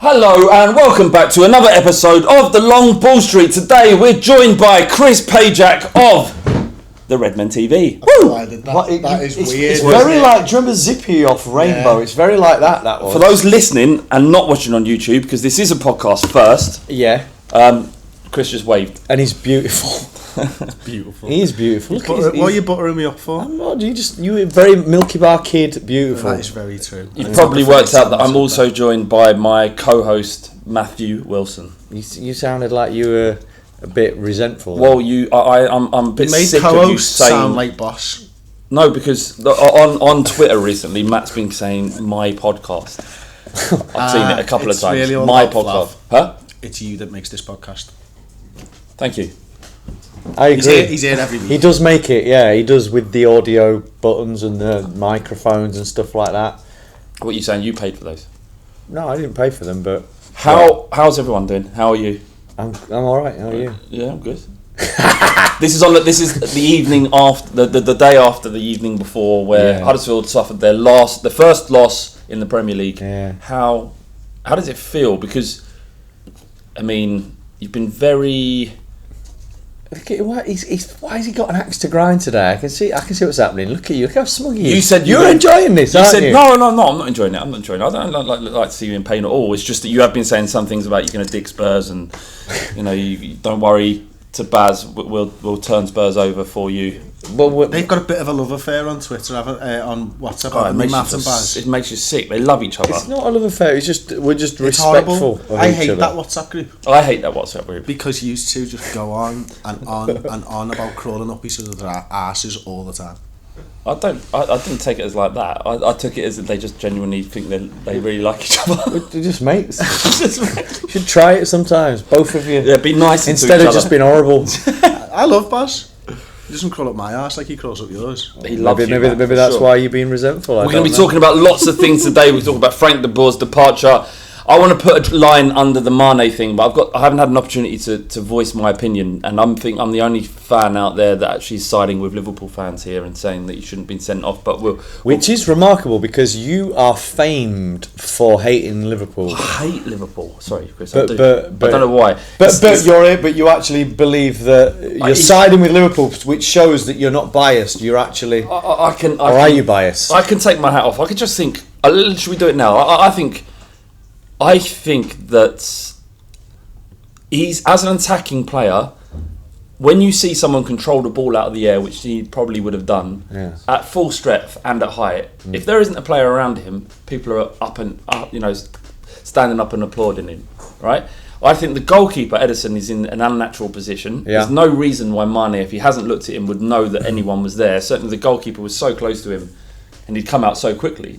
Hello and welcome back to another episode of The Long Ball Street. Today we're joined by Chris Pajak of the Redmen TV. That is weird. It's very like, do you remember Zippy off Rainbow? Yeah. It's very like that was. For those listening and not watching on YouTube, because this is a podcast first. Yeah. Chris just waved. And he's beautiful. Beautiful. He is beautiful. What are you buttering me up for? I'm not, you're a very Milky Bar kid, beautiful. That is very true. You've probably worked out that I'm also joined by my co-host, Matthew Wilson. You sounded like you were a bit resentful. Well, I'm a bit sick of you saying... sound like boss. No, because on Twitter recently, Matt's been saying my podcast. I've seen it a couple of times. Really my podcast. Huh? It's you that makes this podcast. Thank you. I agree. He's here every week. He does make it, yeah. He does with the audio buttons and the microphones and stuff like that. What are you saying? You paid for those? No, I didn't pay for them, but... How's everyone doing? How are you? I'm alright, how are you? Yeah, I'm good. This is the evening after the day after the evening before, where Huddersfield suffered the first loss in the Premier League. Yeah. How does it feel? Because I mean, you've been very... Why has he got an axe to grind today? I can see what's happening. Look at you. Look how smug he is. You said you're enjoying this, aren't you? No, I'm not enjoying it. I don't like to see you in pain at all. It's just that you have been saying some things about you're going to dig Spurs, and you don't worry. To Baz, we'll turn Spurs over for you. Well, they've got a bit of a love affair on Twitter, on WhatsApp. Matt and Baz. It makes you sick. They love each other. It's not a love affair. We're just respectful. I hate that WhatsApp group. I hate that WhatsApp group because you two just go on and on and on about crawling up each other's arses all the time. I didn't take it as like that. I took it as that they just genuinely think they really like each other. They're just mates. You should try it sometimes, both of you. Yeah, be nice instead of just being horrible. I love Baz. He doesn't crawl up my arse like he crawls up yours. He loves you, maybe that's why you're being resentful. We're going to be talking about lots of things today. We're talking about Frank De Boer's departure. I want to put a line under the Mane thing, but I haven't had an opportunity to voice my opinion, and I'm the only fan out there that actually is siding with Liverpool fans here and saying that he shouldn't have been sent off. But which is remarkable because you are famed for hating Liverpool. I hate Liverpool. Sorry, Chris. But I don't know why. But you actually believe that you're siding with Liverpool, which shows that you're not biased. You're actually. Are you biased? I can take my hat off. I could just think. Should we do it now? I think that he's, as an attacking player, when you see someone control the ball out of the air, which he probably would have done, at full strength and at height, if there isn't a player around him, people are up, standing up and applauding him, right? I think the goalkeeper, Ederson, is in an unnatural position. Yeah. There's no reason why Mane, if he hasn't looked at him, would know that anyone was there. Certainly the goalkeeper was so close to him and he'd come out so quickly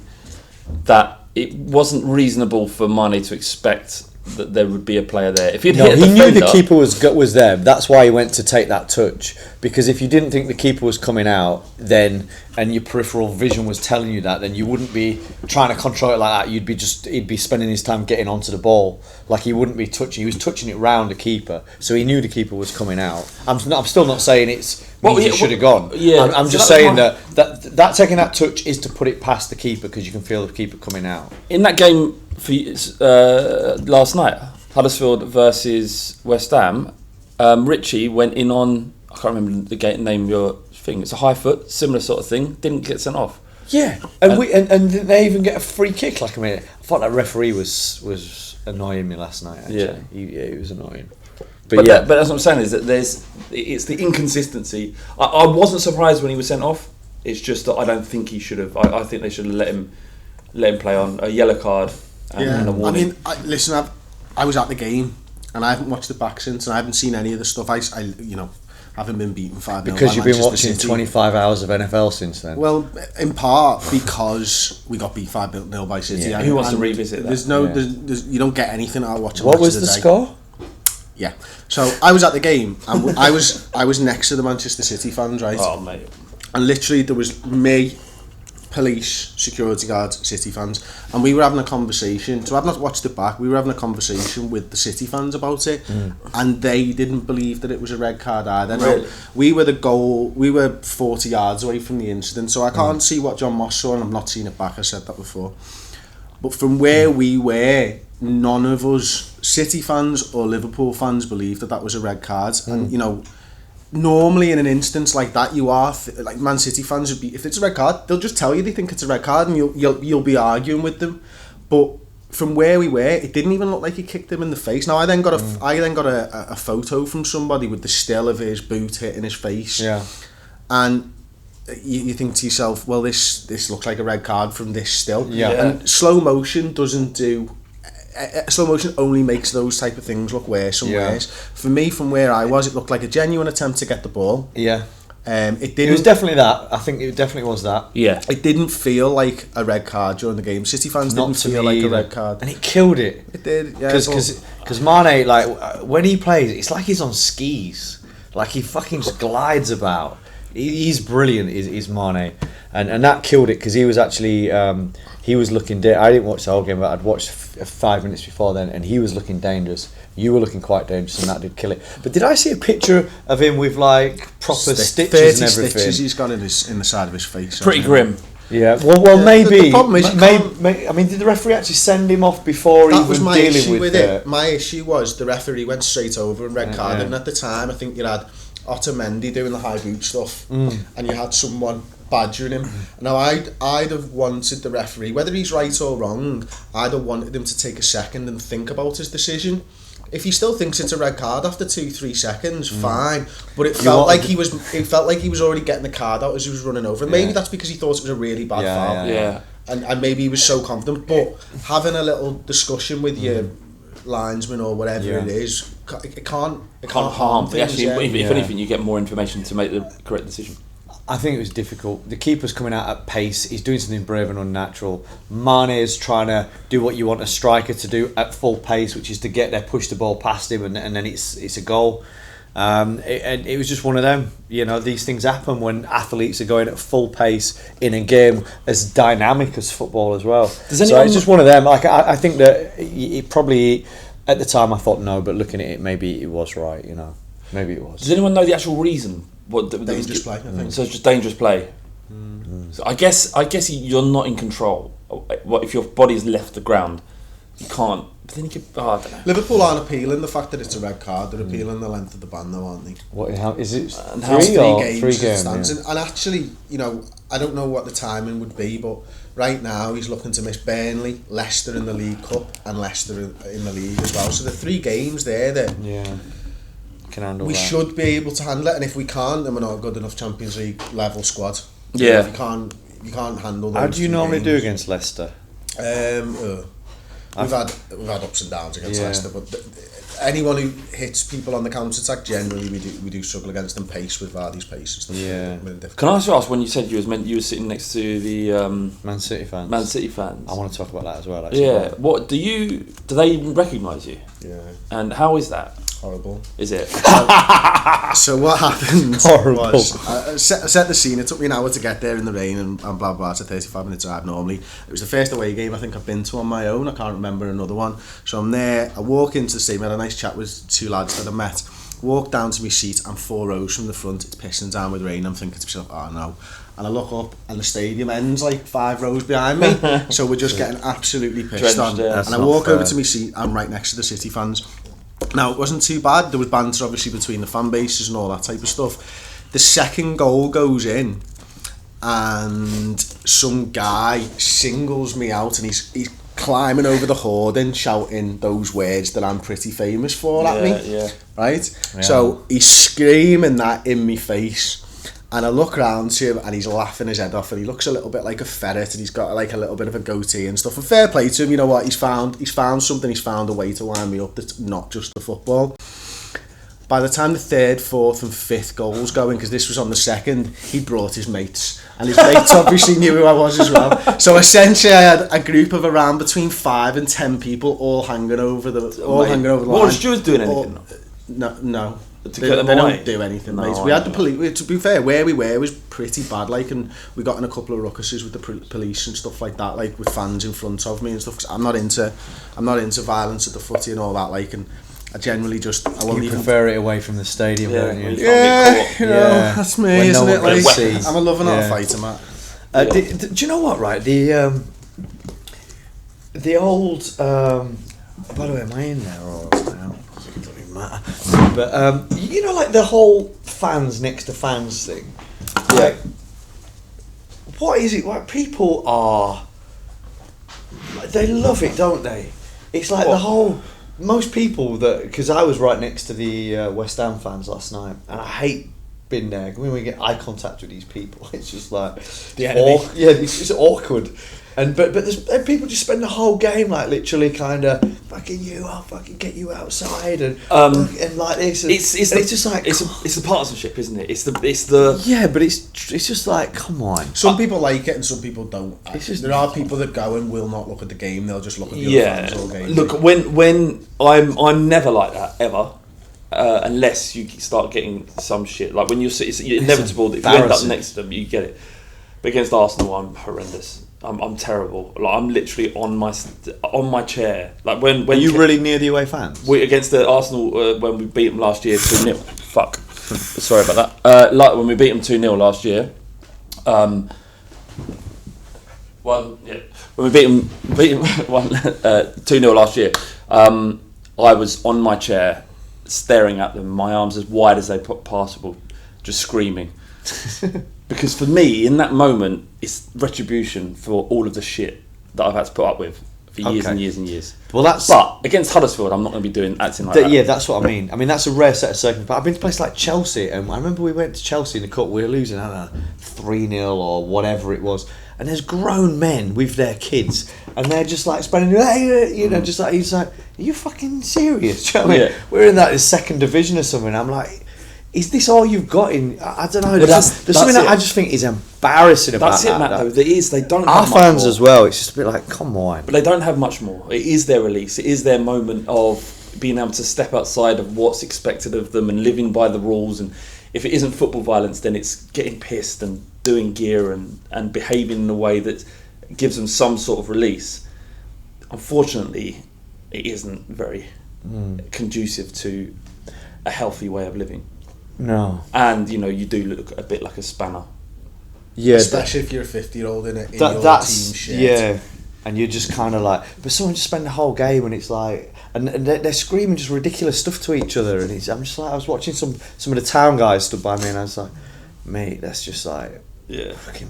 that it wasn't reasonable for Mane to expect that there would be a player there. If he knew the keeper was there. That's why he went to take that touch. Because if you didn't think the keeper was coming out, then and your peripheral vision was telling you that, then you wouldn't be trying to control it like that. He'd be spending his time getting onto the ball. Like he wouldn't be touching. He was touching it round the keeper, so he knew the keeper was coming out. I'm still not saying he should have gone. Yeah, I'm just saying that taking that touch is to put it past the keeper because you can feel the keeper coming out. In that game for last night, Huddersfield versus West Ham, Richie went in on, I can't remember the name of your thing. It's a high foot, similar sort of thing. Didn't get sent off. Yeah, and they even get a free kick. Like I thought that referee was annoying me last night. Actually. Yeah, he was annoying. But that's what I'm saying is that it's the inconsistency. I wasn't surprised when he was sent off. It's just that I don't think he should have. I think they should have let him play on a yellow card and a warning. Listen, I was at the game and I haven't watched it back since, and I haven't seen any of the stuff. I haven't been beaten 5-0 because you've been watching 25 hours of NFL since then. Well, in part because we got beat 5-0 by City. Yeah. Who wants to revisit that? There's you don't get anything out of watching. What was the score? Yeah, so I was at the game and I was next to the Manchester City fans, right? Oh mate! And literally there was me, police, security guards, City fans, and we were having a conversation. So I've not watched it back. We were having a conversation with the City fans about it, and they didn't believe that it was a red card either. Really? Now, we were 40 yards away from the incident, so I can't see what John Moss saw, and I've not seen it back. I said that before, but from where we were, none of us City fans or Liverpool fans believed that was a red card. And, you know, normally in an instance like that, you are like Man City fans would be, if it's a red card, they'll just tell you they think it's a red card, and you'll be arguing with them. But from where we were, it didn't even look like he kicked him in the face. Now I then got a photo from somebody with the still of his boot hitting his face. Yeah. And you think to yourself, well, this looks like a red card from this still. Yeah. And slow motion doesn't do. Slow motion only makes those type of things look worse and worse. For me, from where I was, it looked like a genuine attempt to get the ball. Yeah. It didn't. It was definitely that. I think it definitely was that. Yeah. It didn't feel like a red card during the game. City fans didn't feel like a red card. And it killed it. It did, yeah. Because Mane, like, when he plays, it's like he's on skis. Like, he fucking just glides about. He's brilliant, is Mane. And that killed it, because he was actually... he was looking... I didn't watch the whole game, but I'd watched 5 minutes before then, and he was looking dangerous. You were looking quite dangerous, and that did kill it. But did I see a picture of him with, like, proper stitches and everything? Stitches he's got in the side of his face. Pretty grim. Yeah, well, maybe. The problem is, I mean, did the referee actually send him off before that was even my dealing issue with it? My issue was the referee went straight over and red carded, and at the time, I think you had Otamendi doing the high boot stuff, and you had someone badgering him. Now I'd have wanted the referee, whether he's right or wrong, I'd have wanted him to take a second and think about his decision. If he still thinks it's a red card after 2-3 seconds, fine. But it felt like he was already getting the card out as he was running over. And maybe that's because he thought it was a really bad foul. Yeah. And maybe he was so confident. But having a little discussion with your linesman or whatever it is, it can't harm things. Actually, if anything, you get more information to make the correct decision. I think it was difficult. The keeper's coming out at pace. He's doing something brave and unnatural. Mane is trying to do what you want a striker to do at full pace, which is to get there, push the ball past him, and then it's a goal. It was just one of them. You know, these things happen when athletes are going at full pace in a game as dynamic as football as well. So it's just one of them. Like I think that it probably, at the time I thought no, but looking at it, maybe it was right. You know, maybe it was. Does anyone know the actual reason? Dangerous play, I think. So it's just dangerous play. So I guess you're not in control. What if your body's left the ground? You can't. But then you could. I don't know. Liverpool aren't appealing the fact that it's a red card. They're appealing the length of the ban, though, aren't they? How is it? Three games. And actually, you know, I don't know what the timing would be, but right now he's looking to miss Burnley, Leicester in the League Cup, and Leicester in the league as well. So the 3 games there that can handle we that. should be able to handle it, and if we can't, then we're not a good enough Champions League level squad. Yeah. If you can't handle those. How do you normally do against Leicester? We've had ups and downs against Leicester, but anyone who hits people on the counter attack, generally we do struggle against them. Pace with Vardy's pace and stuff. Yeah. Can I also ask, when you said you were sitting next to the Man City fans? I want to talk about that as well. Actually. Yeah. What do they recognise you? Yeah. And how is that? Horrible. Is it? So what happened Horrible. was I set the scene. It took me an hour to get there in the rain and blah blah. It's a 35-minute drive normally. It was the first away game I think I've been to on my own. I can't remember another one. So I'm there. I walk into the stadium. I had a nice chat with 2 lads that I met. Walk down to my seat. I'm 4 rows from the front. It's pissing down with rain. I'm thinking to myself, oh no. And I look up and the stadium ends like 5 rows behind me. So we're just getting absolutely pissed on. And I walk over to my seat. I'm right next to the City fans. Now, it wasn't too bad. There was banter, obviously, between the fan bases and all that type of stuff. The second goal goes in, and some guy singles me out, and he's climbing over the hoarding, shouting those words that I'm pretty famous for at me. Yeah. Right? Yeah. So he's screaming that in my face. And I look around to him and he's laughing his head off, and he looks a little bit like a ferret, and he's got like a little bit of a goatee and stuff. And fair play to him, you know what, he's found something, he's found a way to wind me up that's not just the football. By the time the 3rd, 4th and 5th goals going, because this was on the 2nd, he brought his mates. And his mates obviously knew who I was as well. So essentially I had a group of around between 5 and 10 people all hanging over the line. What was Stuart doing anything? No. They don't do anything, no, mate. We had the police. To be fair, where we were was pretty bad, like, and we got in a couple of ruckuses with the police and stuff like that, like with fans in front of me and stuff. 'Cause I'm not into violence at the footy and all that, like, and I generally just I won't You even prefer it away from the stadium, don't you? Yeah, you know, that's me, When isn't no it? one Like, can see. I'm a lover, not a fighter, Matt. Do you know what? Right, the old By the way, am I in there or it doesn't even matter? But you know, like the whole fans next to fans thing. Like, what is it? Like people are, they love it, don't they? It's like the whole. Most people that, because I was right next to the West Ham fans last night, and I hate being there when we get eye contact with these people. It's just like the enemy. It's just awkward. And but there's people just spend the whole game like literally kind of fucking you, I'll fucking get you outside and like this. And it's just like it's the partisanship, isn't it? It's the yeah, but it's just like come on. Some people like it and some people don't. It's just, there are people that go and will not look at the game. They'll just look at the other fans all game. Look, when I'm never like that ever. Unless you start getting some shit, like when it's inevitable that if you end up next to them, you get it. But against Arsenal, I'm horrendous. I'm terrible. Like I'm literally on my chair. Like when are you really near the away fans? We against the Arsenal when we beat them last year 2-0. Fuck, sorry about that. Like when we beat them 2-0 last year. When we beat them 2-0 last year. I was on my chair, staring at them, my arms as wide as they possible, just screaming. Because for me, in that moment, it's retribution for all of the shit that I've had to put up with for years and years and years. Well, but against Huddersfield, I'm not going to be acting like that. Yeah, that's what I mean. I mean, that's a rare set of circumstances. But I've been to places like Chelsea, and I remember we went to Chelsea in the cup. We were losing, I don't know, 3-0 or whatever it was. And there's grown men with their kids, and they're just like spending, you know, just like he's like, "Are you fucking serious?" Do you know what I mean? We're in that second division or something. I'm like, is this all you've got in? I don't know. There's something that I just think is embarrassing about that. That's it, Matt. Though there is, they don't. Our have much fans more. as well. It's just a bit like, come on. But they don't have much more. It is their release. It is their moment of being able to step outside of what's expected of them and living by the rules. And if it isn't football violence, then it's getting pissed and doing gear and behaving in a way that gives them some sort of release. Unfortunately, it isn't very conducive to a healthy way of living. No. And, you know, you do look a bit like a spanner. Yeah, especially if you're a 50-year-old in your team shit. Yeah, and you're just kind of like, but someone just spend the whole game and it's like, and they're screaming just ridiculous stuff to each other, and I'm just like, I was watching some of the town guys stood by me, and I was like, mate, that's just like, fucking.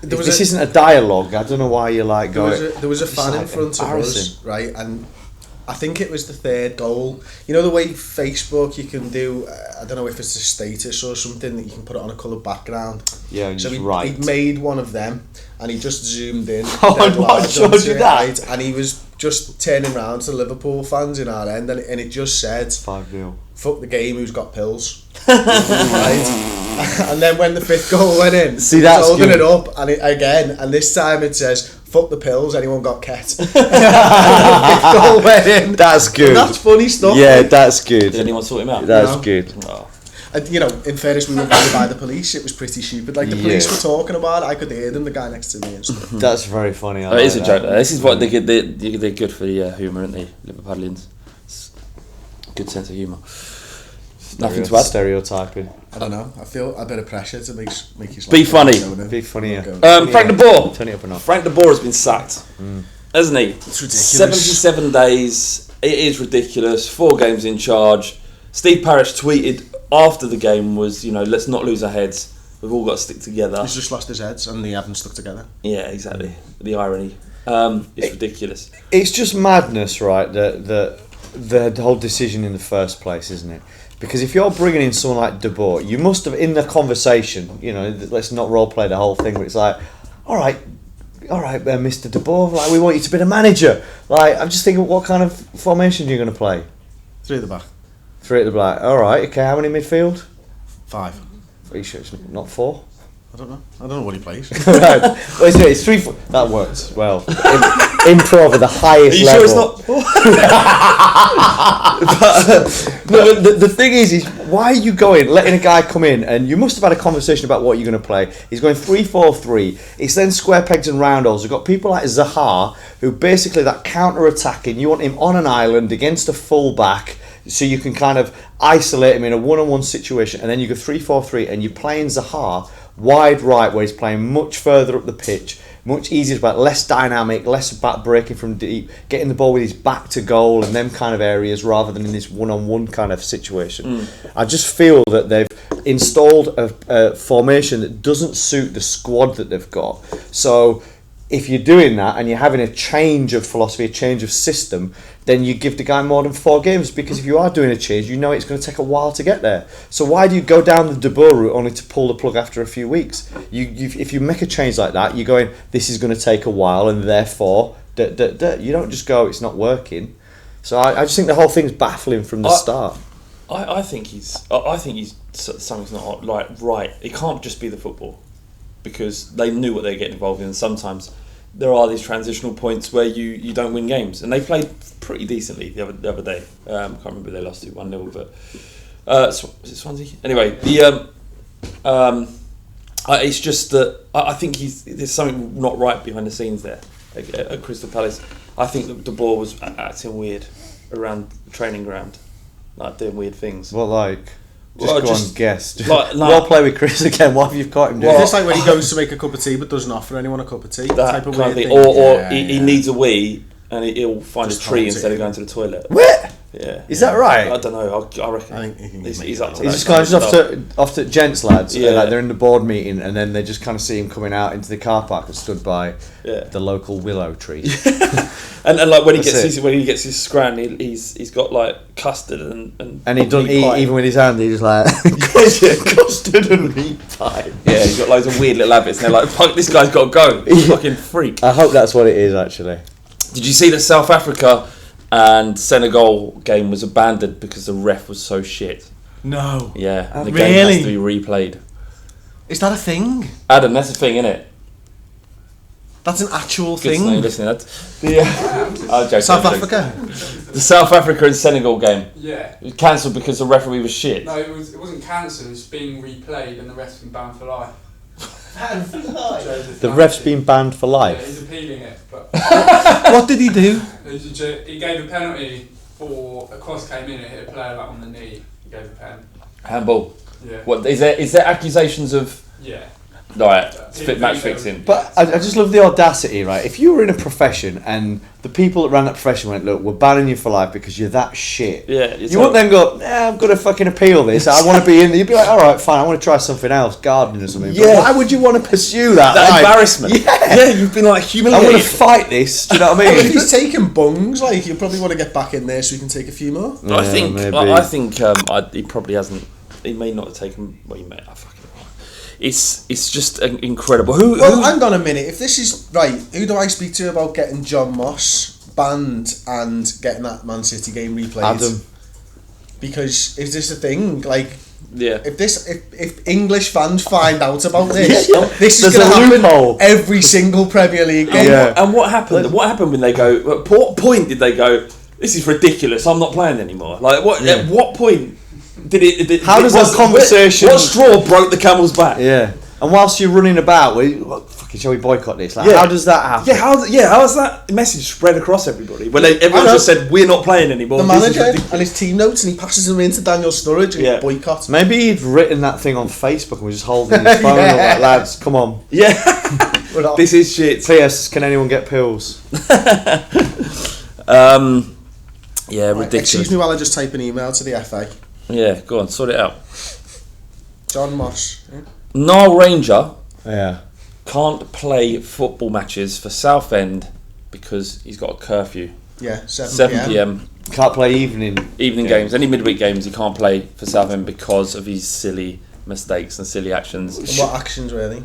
This isn't a dialogue. I don't know why you're like going. There was a fan in front of us, right, and I think it was the third goal. You know the way Facebook you can do, I don't know if it's a status or something that you can put it on a coloured background. Yeah, and so he made one of them and he just zoomed in. I showed you that. Right, and he was just turning around to the Liverpool fans in our end and it just said 5-0. Fuck the game, who's got pills? Right? And then when the fifth goal went in, see, that's holding good. it up and this time it says, fuck the pills, anyone got ket? Goal went in. That's good. And that's funny stuff. Yeah, that's good. Did anyone sort him out? That's good. Oh. And, you know, in fairness, we were bullied by the police. It was pretty stupid. Like, the police were talking about it. I could hear them, the guy next to me and stuff. That's very funny. It is a joke. This is what they're good for the humour, aren't they, Liverpudlians? Good sense of humour. Nothing to add. Stereotyping. I don't know. I feel a bit of pressure to make you be funny. Be funny, yeah. Frank De Boer. Turn it up or not. Frank De Boer has been sacked, hasn't he? It's ridiculous. 77 days. It is ridiculous. 4 games in charge. Steve Parish tweeted after the game was, you know, let's not lose our heads. We've all got to stick together. He's just lost his heads and they haven't stuck together. Yeah, exactly. The irony. It's ridiculous. It's just madness, right? The whole decision in the first place, isn't it? Because if you're bringing in someone like De Boer, you must have, in the conversation, you know, let's not role play the whole thing, but it's like, all right, Mr. De Boer, like, we want you to be the manager. Like, I'm just thinking, what kind of formation are you going to play? 3 at the back. 3 at the back. All right, okay. How many midfield? 5. Are you sure it's not 4? I don't know what he plays. Right. Well, it's 3, 4. That works well. Improv at the highest level. Are you sure it's not? But the thing is why are you letting a guy come in, and you must have had a conversation about what you're going to play. He's going 3-4-3. It's then square pegs and round holes. You've got people like Zaha, who basically that counter-attacking, you want him on an island against a full-back, so you can kind of isolate him in a one-on-one situation, and then you go 3-4-3, and you're playing Zaha wide right, where he's playing much further up the pitch, much easier, but less dynamic, less about breaking from deep, getting the ball with his back to goal and them kind of areas rather than in this one-on-one kind of situation. I just feel that they've installed a formation that doesn't suit the squad that they've got. So if you're doing that and you're having a change of philosophy, a change of system, then you give the guy more than 4 games, because if you are doing a change, you know it's going to take a while to get there. So why do you go down the De Boer route only to pull the plug after a few weeks? If you make a change like that, you're going, this is going to take a while, and therefore, you don't just go, it's not working. So I just think the whole thing's baffling from the start. I think he's something's not right. It can't just be the football, because they knew what they were getting involved in. And sometimes there are these transitional points where you don't win games, and they played pretty decently the other day. Can't remember if they lost 1-0, but is it Swansea? Anyway, it's just that I think there's something not right behind the scenes there at Crystal Palace. I think that De Boer was acting weird around the training ground, like doing weird things. Well, like. Just guess. Well, play with Chris again. What have you caught him doing? It's like when he goes to make a cup of tea but doesn't offer anyone a cup of tea. That type of kind weird of thing. thing. Or he needs a wee and he'll find Just a tree holds instead it of going to the toilet. What? Yeah. Is that right? I don't know. I reckon. I think he's up to He's that. just kind of off to gents lads. Yeah. And, like, they're in the board meeting, and then they just kind of see him coming out into the car park and stood by the local willow tree. and like when he That's gets his scran, he's got like custard and he doesn't eat even with his hand. He's just like custard and meat pie. Yeah, he's got loads of weird little habits. And they're like, fuck, this guy's got to go. He's a fucking freak. I hope that's what it is, actually. Did you see that South Africa and Senegal game was abandoned because the ref was so shit? No. Yeah, and the game has to be replayed. Is that a thing? Adam, that's a thing, isn't it? That's an actual Good thing. to know you're listening. I'm joking, South I'm joking. Africa. The South Africa and Senegal game. Yeah. It was cancelled because the referee was shit. No, it wasn't cancelled. It was being replayed, and the ref's been banned for life. The ref's been banned for Yeah, life. he's appealing it, but What did he do? he gave a penalty for a cross came in and hit a player like on the knee. He gave a pen. Handball. Yeah. What is there accusations of? Yeah. Right, match fixing. But I just love the audacity, right? If you were in a profession and the people that ran that profession went, look, we're banning you for life because you're that shit. Yeah, you wouldn't then go, I'm going to fucking appeal this. I want to be in there. You'd be like, all right, fine, I want to try something else, gardening or something. Yeah. But why would you want to pursue that? That embarrassment. Yeah, you've been like I humiliated. want to fight this. Do you know what I If mean? he's taking bungs, like, you probably want to get back in there so we can take a few more. I think maybe. he probably hasn't. He may not have taken. Well, he may. I fucking. It's just incredible. Well, hang on a minute. If this is right, who do I speak to about getting John Moss banned and getting that Man City game replayed? Adam. Because is this a thing? Like, Yeah. if English fans find out about this, this is There's going to a happen loophole. every single Premier League game. Yeah. And what happened? What happened when they go? At what point did they go? This is ridiculous. I'm not playing anymore. Like what? Yeah. At what point did it? How does that conversation- What straw broke the camel's back? Yeah. And whilst you're running about, shall we boycott this? Like, Yeah. how does that happen? Yeah, how has that message spread across everybody? When everyone just said we're not playing anymore. The This is manager ridiculous. and his team notes, and he passes them into Daniel Sturridge and Yeah. boycott. Maybe he'd written that thing on Facebook and was just holding his phone up like, lads, come on. Yeah. We're not- This is shit. P.S. Can anyone get pills? Yeah, Right, ridiculous. excuse me while I just type an email to the FA. Yeah, go on, sort it out. John Moss. Yeah. Nile Ranger Yeah. can't play football matches for Southend because he's got a curfew. Yeah, 7 7 p.m. Can't play evening. evening games. Any midweek games he can't play for Southend because of his silly mistakes and silly actions. And what actions were they?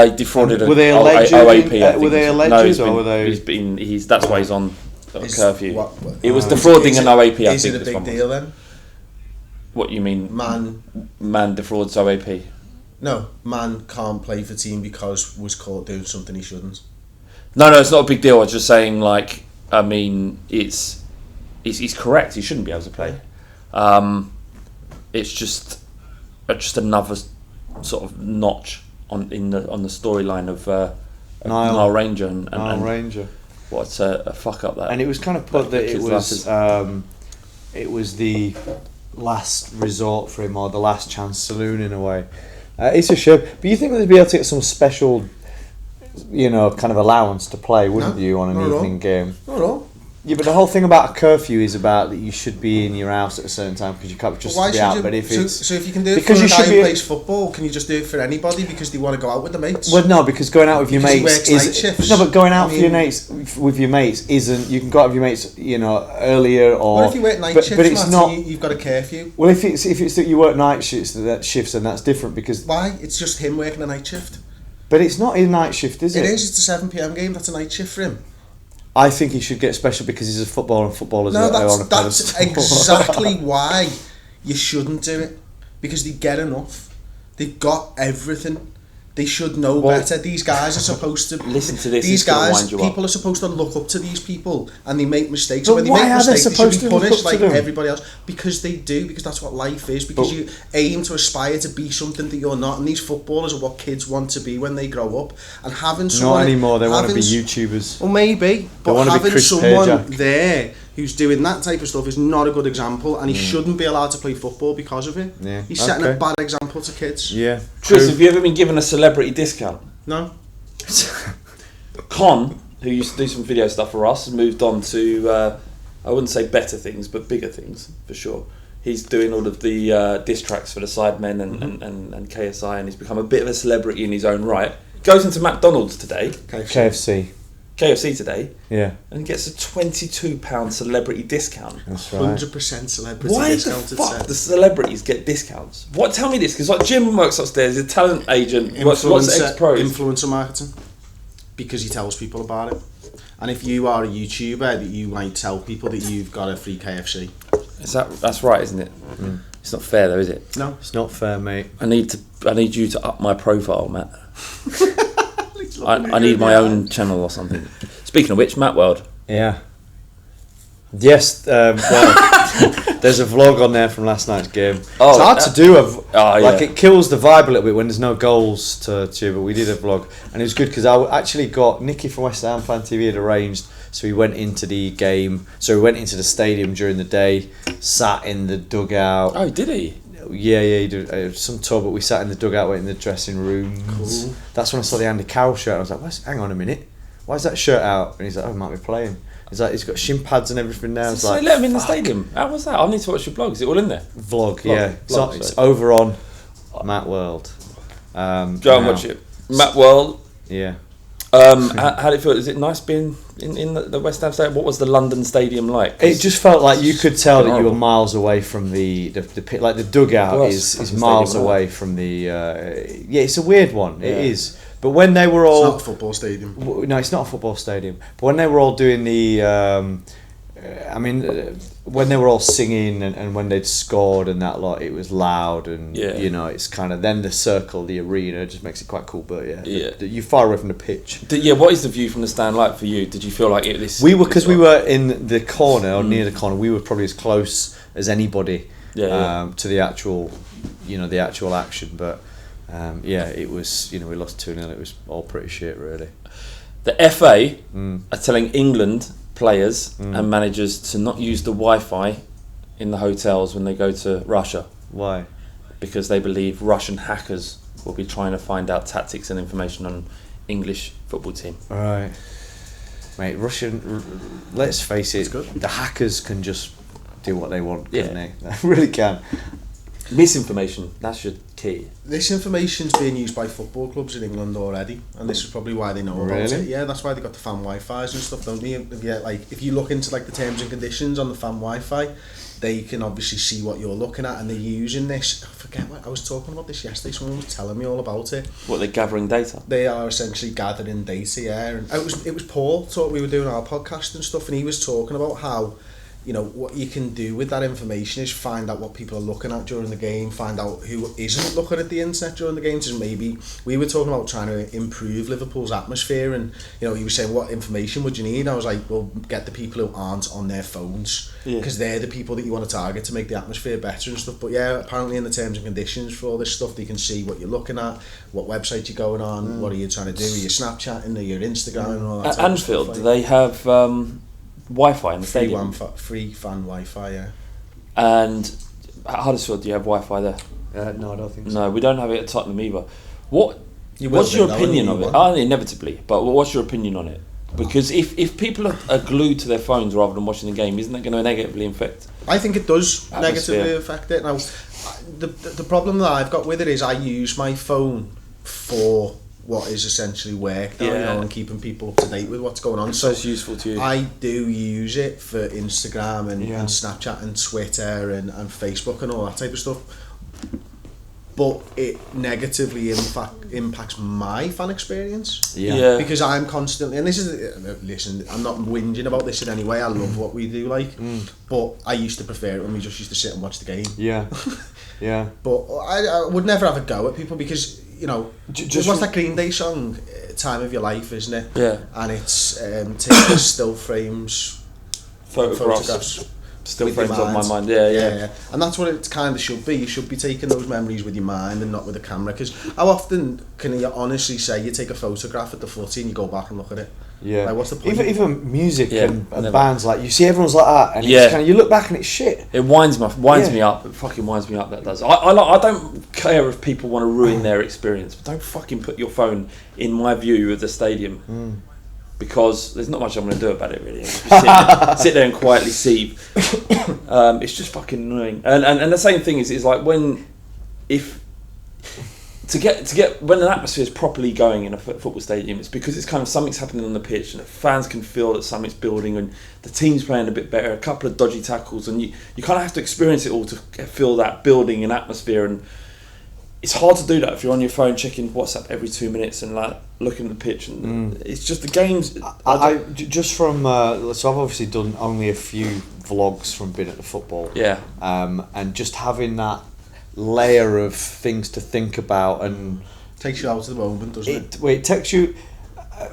He defrauded Were they a alleged? OAP. I think Were they it was. alleged No, he's or been, were they? He's been. That's why he's on a Is- curfew. what- It was is defrauding it- an OAP. I Is think it a this big one was. deal then? What you mean? Man defrauds OAP. man can't play for team because was caught doing something he shouldn't. No, it's not a big deal. I was just saying, like, I mean, he's correct. He shouldn't be able to play. It's just another sort of notch on the storyline of Nile Ranger and Ranger. What a fuck up that. And it was kind of put that it was the last resort for him, or the last chance saloon in a way. It's a shame, but you think they'd be able to get some special kind of allowance to play, wouldn't you, on an not at evening all. game? Not at all. Yeah, but the whole thing about a curfew is about that you should be in your house at a certain time because you can't just Why be should out. you? But if it's So if you can do it because for you a guy should who be plays football, can you just do it for anybody because they want to go out with the mates? well, no, because going out with your Because he mates works night is shifts. no, but going out I for your mean- mates with your mates isn't. You can go out with your mates, earlier or. What if you work night shifts, but it's Matt, not. and you've got a curfew? Well, if it's that you work night shifts, then that's different because. Why? It's just him working a night shift. But it's not a night shift, is it? It is. It's a 7 p.m. game. That's a night shift for him. I think he should get special because he's a footballer and footballers No, are on a that's pedestal. exactly why you shouldn't do it. Because they get enough. They've got everything. They should know better. These guys are supposed to Listen to this, These it's gonna guys, wind you up. people are supposed to look up to these people, and they make mistakes. But When they why make are they mistakes, supposed should to be look punished up to like them? everybody else. Because they do. Because that's what life is. Because But- you aim to aspire to be something that you're not. And these footballers are what kids want to be when they grow up. And having someone Not anymore. They want to be having- YouTubers. Well, maybe, but wanna be having Chris someone Pajak. there who's doing that type of stuff is not a good example, and he shouldn't be allowed to play football because of it. Yeah, He's setting a okay. bad example to kids. Yeah, Chris, true. have you ever been given a celebrity discount? No, Con, who used to do some video stuff for us, moved on to, I wouldn't say better things, but bigger things, for sure. He's doing all of the diss tracks for the Sidemen and KSI, and he's become a bit of a celebrity in his own right. Goes into McDonald's today, KFC today, Yeah, and gets a £22 celebrity discount. that's right. 100% celebrity Why the discounted fuck set. do celebrities get discounts? What? Tell me this, because like Jim works upstairs, he's a talent agent, what's ex-pros? Influencer marketing, because he tells people about it. And if you are a YouTuber, that you might tell people that you've got a free KFC. That's right, isn't it? It's not fair though, is it? No, It's not fair, mate. I need you to up my profile, Matt. I need my own channel or something. Speaking of which, Matt World. Yeah. Yes. Well, there's a vlog on there from last night's game. Oh, it's hard to do yeah. it kills the vibe a little bit when there's no goals to but we did a vlog and it was good because I actually got Nicky from West Ham Fan TV had arranged, so we went into the game. So we went into the stadium during the day, sat in the dugout. Oh, did he? Yeah, he did some tour, but we sat in the dugout, went in the dressing rooms. Cool. That's when I saw the Andy Carroll shirt. I was like, hang on a minute, why is that shirt out? And he's like, oh, he might be playing. He's like, he's got shin pads and everything now. It's So like, let him in the fuck. stadium. How was that? I need to watch your blog. Is it all in there? Vlog, yeah. Vlog, It's sorry. over on Matt World. Go and now. watch it. Matt World. Yeah. How did it feel? Is it nice being in the West Ham Stadium? What was the London Stadium like? It just felt like you could tell that you were horrible. miles away from the pit. Like the dugout Worst is fucking miles stadium away from the. Yeah, it's a weird one. It Yeah. is. But when they were it's all. not a football stadium. No, it's not a football stadium. But when they were all doing the, when they were all singing and when they'd scored and that lot, it was loud and Yeah. it's kind of then the circle, the arena just makes it quite cool. But Yeah. you're far away from the pitch. What is the view from the stand like for you? Did you feel like this? We were in the corner or near the corner. We were probably as close as anybody to the actual, the actual action. But it was we lost 2-0. It was all pretty shit, really. The FA are telling England players and managers to not use the Wi-Fi in the hotels when they go to Russia Why? because they believe Russian hackers will be trying to find out tactics and information on English football team. All right, mate. Let's face it. good. The hackers can just do what they want, Yeah. can't they? They really can. Misinformation, that's your key. This information's being used by football clubs in England already, and this is probably why they know about Really? it. Yeah, that's why they got the fan Wi-Fi's and stuff, don't they? If you look into like the terms and conditions on the fan Wi-Fi, they can obviously see what you're looking at, and they're using this. I forget what I was talking about this yesterday. Someone was telling me all about it. What, they're gathering data? They are essentially gathering data, yeah. And it was Paul. We were doing our podcast and stuff, and he was talking about how, what you can do with that information is find out what people are looking at during the game, find out who isn't looking at the internet during the games, and maybe we were talking about trying to improve Liverpool's atmosphere, and he was saying, what information would you need? I was like, well, get the people who aren't on their phones, because they're the people that you want to target to make the atmosphere better and stuff. But yeah, apparently in the terms and conditions for all this stuff, they can see what you're looking at, what website you're going on, what are you trying to do, are you Snapchatting, are you Instagram, and all that At type of stuff, Anfield, like. do they have Wi-Fi in the Free stadium? free fan Wi-Fi, yeah. And at Huddersfield, do you have Wi-Fi there? No, I don't think so. No, we don't have it at Tottenham either. What What's your opinion of it? Inevitably, but what's your opinion on it? Because if people are glued to their phones rather than watching the game, isn't that going to negatively affect? I think it does atmosphere. negatively affect it. Now, the problem that I've got with it is I use my phone for what is essentially work now, you know, and keeping people up to date with what's going on. So it's useful to you. I do use it for Instagram and Snapchat and Twitter and Facebook and all that type of stuff. But it negatively impacts my fan experience. Yeah. Because I'm constantly, and this is, listen, I'm not whinging about this in any way. I love what we do, but I used to prefer it when we just used to sit and watch the game. Yeah, yeah. But I would never have a go at people because, you know, just what's that Green Day song, Time of Your Life, isn't it? Yeah. And it's taking still frames, photographs. Still frames on my mind, yeah. And that's what it kind of should be. You should be taking those memories with your mind and not with a camera. Because how often can you honestly say you take a photograph at the footy and you go back and look at it? Yeah. Like, what's the point? Even music and bands, like, you see everyone's like that, and it's kind of, you look back and it's shit. It winds me up. It fucking winds me up. That does. I don't care if people want to ruin their experience, but don't fucking put your phone in my view of the stadium. Because there's not much I'm going to do about it really. Just sit there and quietly see. It's just fucking annoying. And the same thing is like when when an atmosphere is properly going in a football stadium, it's because it's kind of something's happening on the pitch and the fans can feel that something's building and the team's playing a bit better, a couple of dodgy tackles, and you kind of have to experience it all to feel that building and atmosphere. And it's hard to do that if you're on your phone checking WhatsApp every 2 minutes and like looking at the pitch, and it's just the games. I just from so I've obviously done only a few vlogs from being at the football. Yeah. And just having that layer of things to think about and takes you out of the moment, doesn't it? Well, it takes you.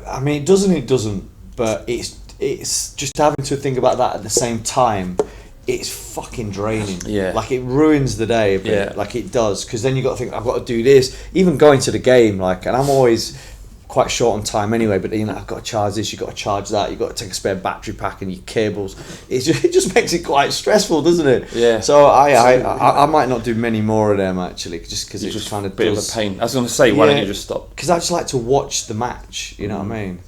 I mean, it doesn't. But it's just having to think about that at the same time. It's fucking draining. Yeah. Like, it ruins the day a bit. Yeah. Like, it does. Because then you got to think, I've got to do this. Even going to the game, like, and I'm always quite short on time anyway, but, you know, I've got to charge this, you've got to charge that, you've got to take a spare battery pack and your cables. It just makes it quite stressful, doesn't it? Yeah. So I might not do many more of them, actually, just because it's just kind of... a bit of a pain. I was going to say, why don't you just stop? Because I just like to watch the match, you know what I mean?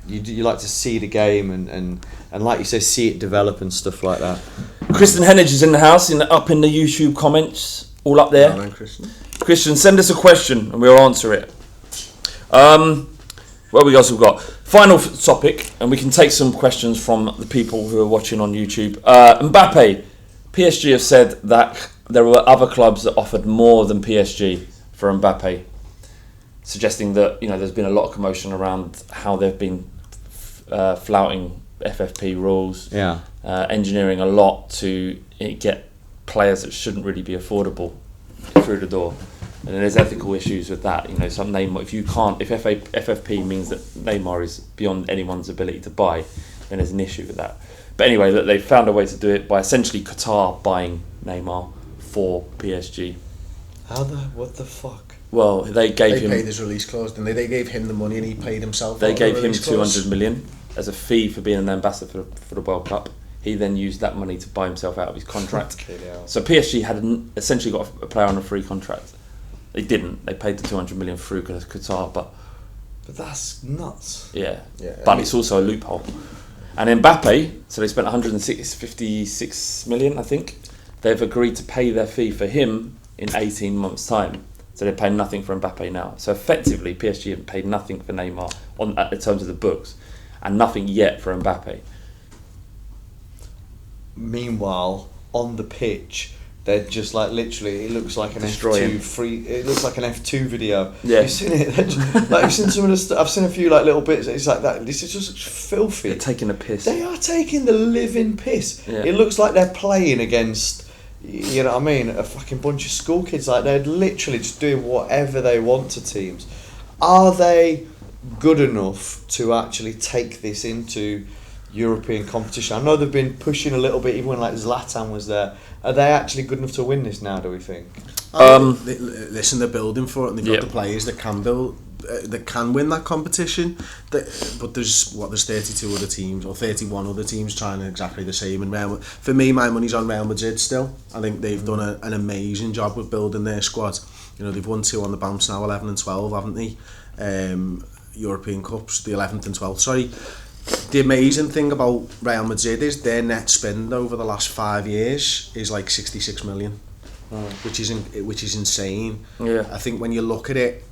You like to see the game and like you say, see it develop and stuff like that. Kristen Hennage is in the house, up in the YouTube comments, all up there. Hello, Christian, send us a question and we'll answer it. What we also got? Final topic, and we can take some questions from the people who are watching on YouTube. Mbappe, PSG have said that there were other clubs that offered more than PSG for Mbappe, suggesting that, you know, there's been a lot of commotion around how they've been flouting FFP rules, engineering a lot to get players that shouldn't really be affordable through the door. And there's ethical issues with that. You know, some Neymar, if FFP means that Neymar is beyond anyone's ability to buy, then there's an issue with that. But anyway, that they found a way to do it by essentially Qatar buying Neymar for PSG. What the fuck? Well, they paid his release clause, didn't they? They gave him the money and he paid himself. They gave him 200 million as a fee for being an ambassador for the World Cup. He then used that money to buy himself out of his contract. So PSG had essentially got a player on a free contract. They didn't. They paid the 200 million through Qatar, but that's nuts. Yeah. But it's also a loophole. And Mbappe, so they spent 156 million, I think. They've agreed to pay their fee for him in 18 months' time. So they're paying nothing for Mbappe now. So effectively, PSG have paid nothing for Neymar in terms of the books, and nothing yet for Mbappe. Meanwhile, on the pitch, they're just like literally. It looks like an F2 It looks like an F2 video. Yeah, you've seen it. Like, I've seen some of the stuff. I've seen a few like little bits. It's like that. This is just filthy. They're taking the piss. They are taking the living piss. Yeah. It looks like they're playing against, you know what I mean, a fucking bunch of school kids. Like, they're literally just doing whatever they want to teams. Are they good enough to actually take this into European competition? I know they've been pushing a little bit, even when like Zlatan was there. Are they actually good enough to win this now, do we think? Listen, they're building for it, and they've got the players that can build, that can win that competition. But there's 32 other teams, or 31 other teams trying exactly the same. And for me, my money's on Real Madrid still. I think they've done an amazing job with building their squad. You know, they've won 2 on the bounce now, 11 and 12, haven't they? European Cups, the 11th and 12th, sorry. The amazing thing about Real Madrid is their net spend over the last 5 years is like 66 million, which is insane. Yeah. I think when you look at it,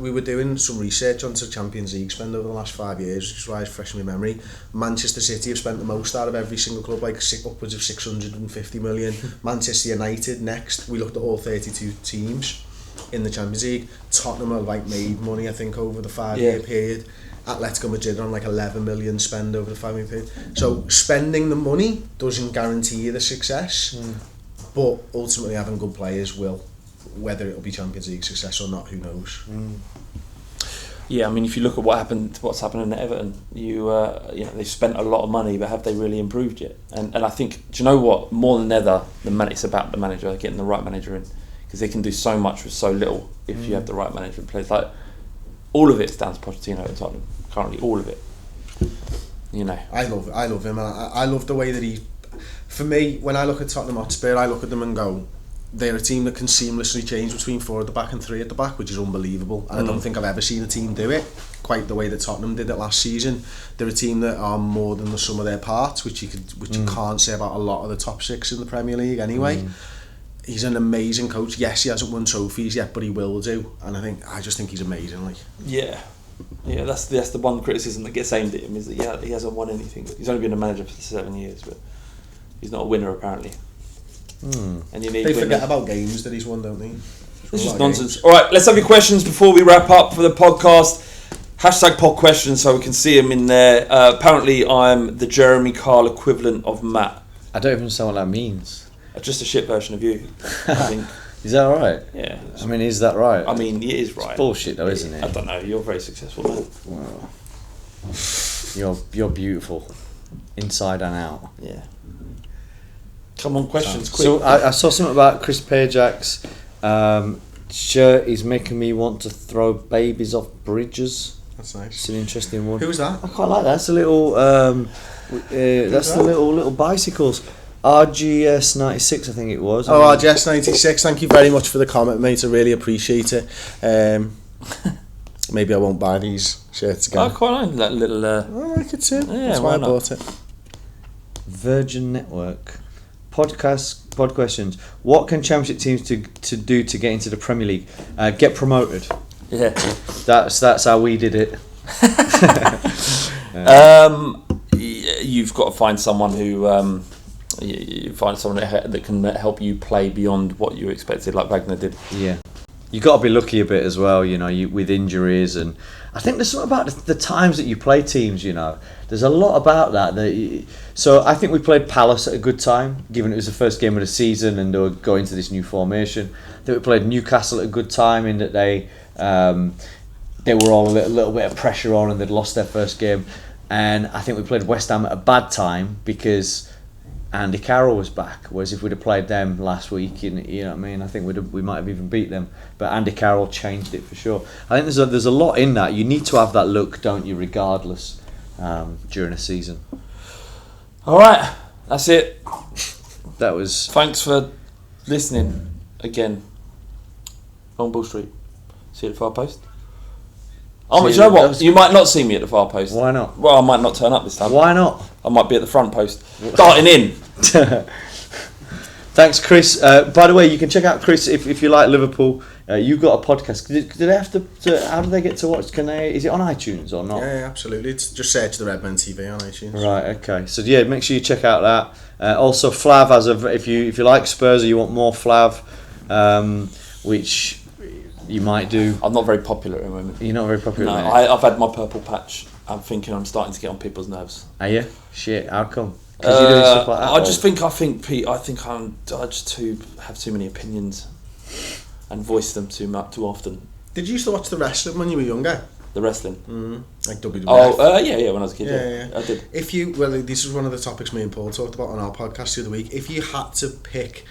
we were doing some research onto Champions League spend over the last 5 years, which is why it's fresh in my memory. Manchester City have spent the most out of every single club, like upwards of 650 million. Manchester United next. We looked at all 32 teams in the Champions League. Tottenham have like made money, I think, over the 5-year period. Atletico Madrid on like 11 million spend over the 5-year period. So spending the money doesn't guarantee you the success, but ultimately having good players will. Whether it'll be Champions League success or not, who knows? Yeah, I mean, if you look at what's happening at Everton, they've spent a lot of money, but have they really improved yet? And I think, do you know what? More than ever, it's about the manager, getting the right manager in, because they can do so much with so little if you have the right manager in place. Like, all of it's down to Pochettino at Tottenham currently, all of it. You know, I love him. I love the way that he. For me, when I look at Tottenham Hotspur, I look at them and go, they're a team that can seamlessly change between 4 at the back and 3 at the back, which is unbelievable. And I don't think I've ever seen a team do it quite the way that Tottenham did it last season. They're a team that are more than the sum of their parts, which you can't say about a lot of the top 6 in the Premier League anyway. He's an amazing coach. Yes, he hasn't won trophies yet, but he will do. And I just think he's amazing. Like, yeah, that's the one criticism that gets aimed at him, is that he hasn't won anything. He's only been a manager for 7 years, but he's not a winner apparently. And you need they forget about games that he's won, don't they? It's just nonsense. Alright, let's have your questions before we wrap up for the podcast. #pod questions so we can see them in there. Apparently I'm the Jeremy Kyle equivalent of Matt. I don't even know what that means. Just a shit version of you, I think. Is that right? Yeah. I mean, is that right? I mean, it is right. It's bullshit though, isn't it? I don't know, you're very successful, man. Well, you're beautiful. Inside and out. Yeah. Come on, questions, quick. So I saw something about Chris Pajak's shirt is making me want to throw babies off bridges. That's nice. It's an interesting one. Who's that? I quite like that. That's a little. That's the little bicycles. RGS 96, I think it was. Oh, RGS 96. Thank you very much for the comment, mate. I really appreciate it. Maybe I won't buy these shirts again. I quite like that little. I like it too. Yeah, that's why I bought it. Virgin Network. Pod questions. What can Championship teams to do to get into the Premier League? Get promoted. Yeah. That's how we did it. You've got to find someone who you find someone that can help you play beyond what you expected, like Wagner did. Yeah. You got to be lucky a bit as well, you know, with injuries, and I think there's something about the times that you play teams, you know. There's a lot about that. So I think we played Palace at a good time, given it was the first game of the season and they were going to this new formation. I think we played Newcastle at a good time in that they were all a little bit of pressure on and they'd lost their first game. And I think we played West Ham at a bad time because Andy Carroll was back, whereas if we'd have played them last week, you know what I mean, I think we might have even beat them. But Andy Carroll changed it for sure. I think there's a lot in that. You need to have that look, don't you, regardless, during a season. All right, that's it. That was. Thanks for listening again. On Bull Street. See you at the Far Post. Oh, you know what? You might not see me at the Far Post. Why not? Well, I might not turn up this time. Why not? I might be at the front post. Darting in. Thanks, Chris. By the way, you can check out Chris if you like Liverpool. You've got a podcast. Do they have to? How do they get to watch? Is it on iTunes or not? Yeah, absolutely. It's just search the Redman TV on iTunes. Right. Okay. So yeah, make sure you check out that. Also, Flav has if you like Spurs or you want more Flav, which you might do. I'm not very popular at the moment. You're not very popular. No, I've had my purple patch. I'm thinking I'm starting to get on people's nerves. Are you? Shit. How come? Because you're doing stuff like that. I just have too many opinions and voice them too often. Did you used to watch the wrestling when you were younger? The wrestling? Like WWE? Oh, yeah, when I was a kid, yeah. I did. This is one of the topics me and Paul talked about on our podcast the other week. If you had to pick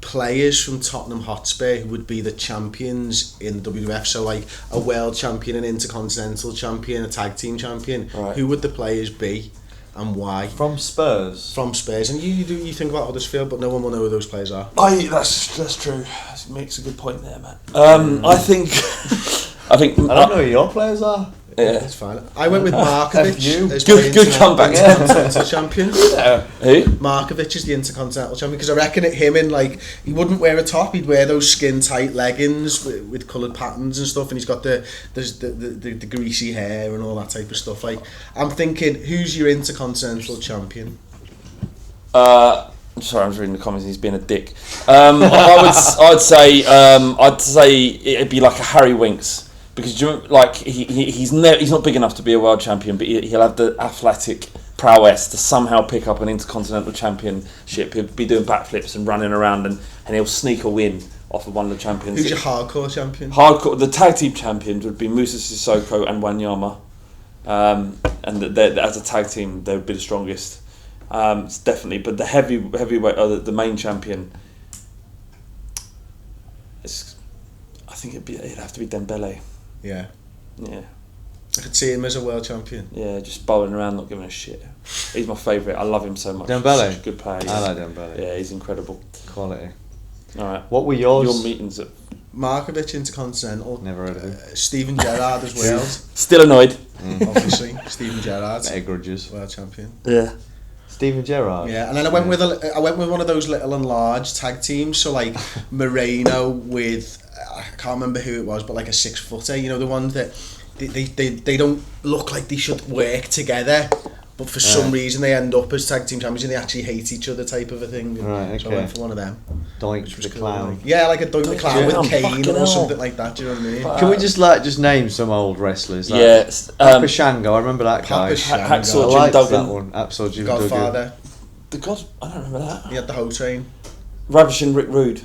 players from Tottenham Hotspur who would be the champions in the WWF, so like a world champion, an intercontinental champion, a tag team champion, right, who would the players be and why? From Spurs. From Spurs, and you think about Huddersfield, but no one will know who those players are. That's true. That makes a good point there, man. I think I think. I don't know who your players are. Yeah. That's fine. I went with Markovic as Good comeback. Intercontinental champion. Who? Markovic is the Intercontinental champion because I reckon at him in like he wouldn't wear a top, he'd wear those skin tight leggings with coloured patterns and stuff, and he's got the greasy hair and all that type of stuff. Like I'm thinking, who's your Intercontinental champion? Sorry, I was reading the comments. He's being a dick. I'd say it'd be like a Harry Winks. Because he's not big enough to be a world champion, but he'll have the athletic prowess to somehow pick up an Intercontinental Championship. He'll be doing backflips and running around, and he'll sneak a win off of one of the champions. Who's your hardcore champion? The tag team champions would be Musa Sissoko and Wanyama, and as a tag team they would be the strongest. It's definitely, but the heavyweight, the main champion. I think it'd have to be Dembele. Yeah. Yeah. I could see him as a world champion. Yeah, just bowling around, not giving a shit. He's my favourite. I love him so much. Dembele? He's such a good player. I like Dembele. Yeah, he's incredible. Quality. Alright. What were yours? Your meetings at... Markovic Intercontinental. Never heard of him. Steven Gerrard as well. Still annoyed. Obviously. Steven Gerrard. Better grudges. World champion. Yeah. Steven Gerrard. Yeah, and then I went with one of those little and large tag teams. So like Moreno with I can't remember who it was, but like a 6-footer. You know, the ones that they don't look like they should work together, but for some reason they end up as tag team champions and they actually hate each other type of a thing. Right, So I went for one of them. Doink the Cool. Clown. Yeah, like a Doink the Clown with Kane fucking or hell. something like that. Do you know what I mean? Can we just name some old wrestlers? Like Yes. Papa Shango, I remember that guy. Papa Shango. I Hacksaw Jim liked that Duggan. one. Hacksaw Jim Duggan. Godfather. The God, I don't remember that. He had the whole train. Ravishing Rick Rude.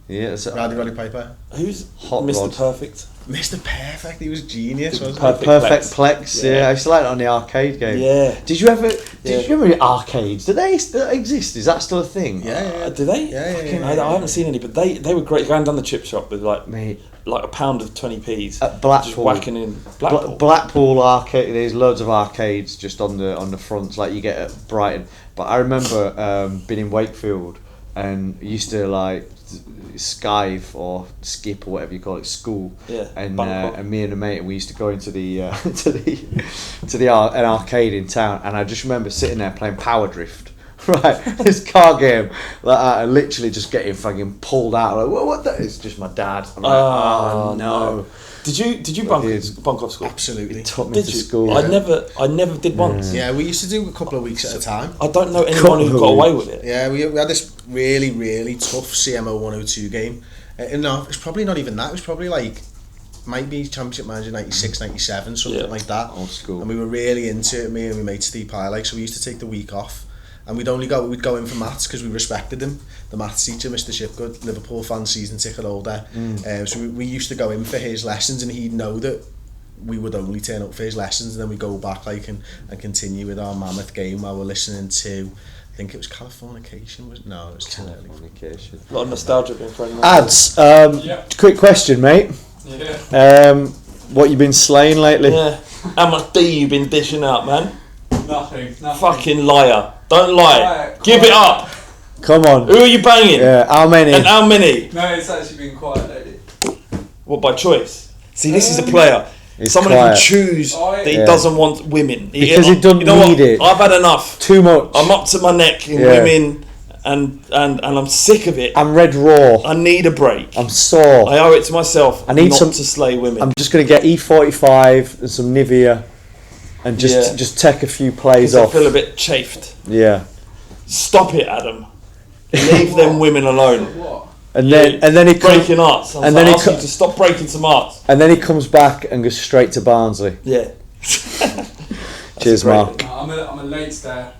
Yeah, it's Roddy Piper. Who's Hot Mr. Rod. Perfect? Mr. Perfect. He was genius, wasn't he? Perfect Plex. Yeah, I used to like that on the arcade game. Yeah. Did you ever? Did you remember the arcades? Do they still exist? Is that still a thing? Yeah. Do they? Yeah. I haven't seen any, but they were great. Going down the chip shop with like Mate, a pound of 20p's. at Blackpool. Just whacking in Blackpool. Blackpool arcade. There's loads of arcades just on the fronts, like you get at Brighton. But I remember being in Wakefield and used to like skive or skip or whatever you call it, school. Yeah. And Bangkok. me and a mate, we used to go into the an arcade in town, and I just remember sitting there playing Power Drift. Right, this car game like that, and literally just getting fucking pulled out. Like, what? That is just my dad. I'm like, oh no. Did you bunk off school? Absolutely. Took me Did to you? school. I never did once. Yeah, we used to do a couple of weeks at a time. I don't know anyone who got away with it. Yeah, we had this really, really tough CMO 102 game. No, it's probably not even that. It was probably like, might be Championship Manager 96, 97, something like that. Old school. And we were really into it, me and my mate Steve Pajak, so we used to take the week off. And we'd go in for maths because we respected him. The maths teacher, Mr. Shipgood, Liverpool fan, season ticket holder. So we used to go in for his lessons, and he'd know that we would only turn up for his lessons, and then we go back and continue with our mammoth game while we're listening to, I think it was Californication. No, it was too early. A lot of nostalgia being thrown around. Ads. Quick question, mate. Yeah. What you been slaying lately? Yeah. How much D you been dishing out, man? Nothing. Fucking liar. Don't lie. Quiet. Give it up. Come on. Who are you banging? Yeah. How many? And how many? No, it's actually been quiet lately. What, by choice? See, this is a player. It's Someone quiet. who choose that he Yeah. doesn't want women. Because he doesn't need it. I've had enough. Too much. I'm up to my neck in Yeah. women, and I'm sick of it. I'm red raw. I need a break. I'm sore. I owe it to myself I need not some- to slay women. I'm just gonna get E45 and some Nivea, and just take a few plays 'Cause I off. feel a bit chafed. Yeah. Stop it, Adam. Leave them women alone. What? And then he comes, Breaking arts. and then he asking co- you to stop breaking some arts. and then he comes back and goes straight to Barnsley. Yeah. Cheers, great- Mark. No, I'm a late stare.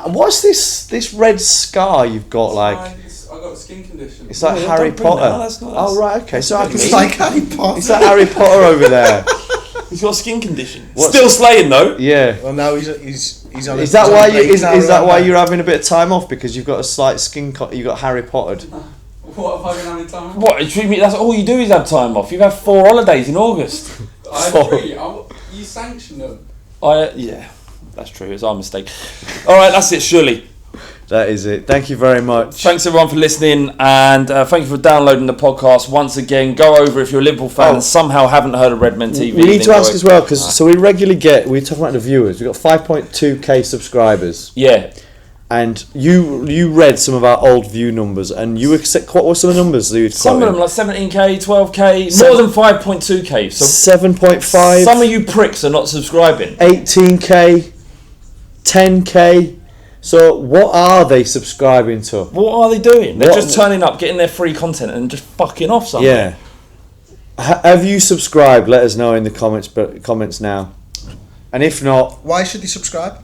What's this red scar you've got? Like I got a skin condition. it's like No, Harry don't bring that. Potter. No, that's not- Oh right, okay. So I can It's see. like Harry Potter. It's like Harry Potter over there. He's got a skin condition. What's- Still slaying though. Yeah. Well, now he's on. Is that why is that why you're? you're having a bit of time off because you've got a slight you got Harry Pottered? What have I been having time? What? You treat me? That's all you do is have time off. You've had 4 holidays in August. I agree. You sanction them. Yeah, that's true. It's our mistake. All right, that's it. Surely. That is it. Thank you very much. Thanks everyone for listening, and thank you for downloading the podcast. Once again, go over if you're a Liverpool fan and somehow haven't heard of Redmen TV. We need to ask as well, because so we regularly we're talking about the viewers. We've got 5.2k subscribers. Yeah. And you read some of our old view numbers, and you accept, what were some of the numbers that you'd Some of them like 17k, 12k, more than 5.2k. So 7.5. some of you pricks are not subscribing. 18k, 10k. So what are they subscribing to? What are they doing? They're just turning up, getting their free content, and just fucking off somewhere. Yeah. Have you subscribed? Let us know in the comments now. And if not, why should they subscribe?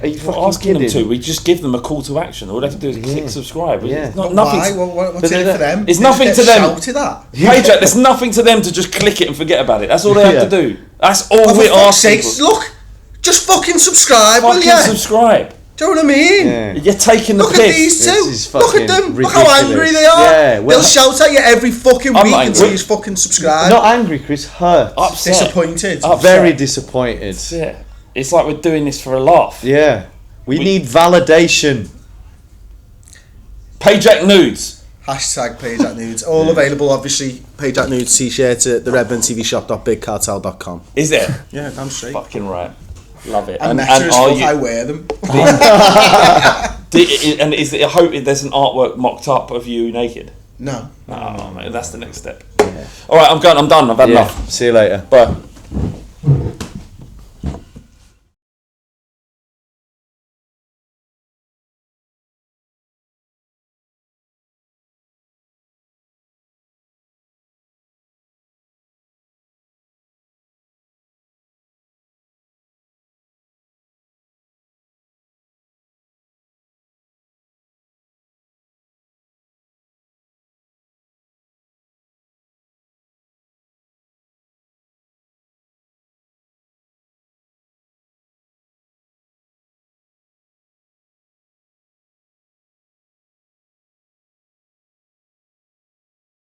Are you We're asking them to. We just give them a call to action. All they have to do is click subscribe. Yeah. It's not, Why? What's in it for them? It's nothing to them. Shout to that. Pajak, there's nothing to them to just click it and forget about it. That's all they have to do. That's all Oh, we're for fuck's asking. sakes, look, just fucking subscribe, will Fucking you? subscribe. Do you know what I mean? Yeah. You're taking the Look piss. at these This two. is Look at fucking them. Look how angry ridiculous. they are. Yeah, well, They'll shout at you every fucking I'm week not until angry. you fucking subscribe. Not angry, Chris. Hurt. Upset. Disappointed. Upset. Very disappointed. Yeah. It's like we're doing this for a laugh. Yeah. We need validation. Pajak nudes. Hashtag Pajak Nudes. All available, obviously. Pajak Nudes t-shirt at the redmentvshop.bigcartel.com. Is there? Yeah, damn straight. Fucking right. Love it. And nectar as are fuck, you? I wear them. And is it? I hope there's an artwork mocked up of you naked. No. Oh, mate, that's the next step. All right, I'm going. I'm done. I've had enough. See you later. Bye.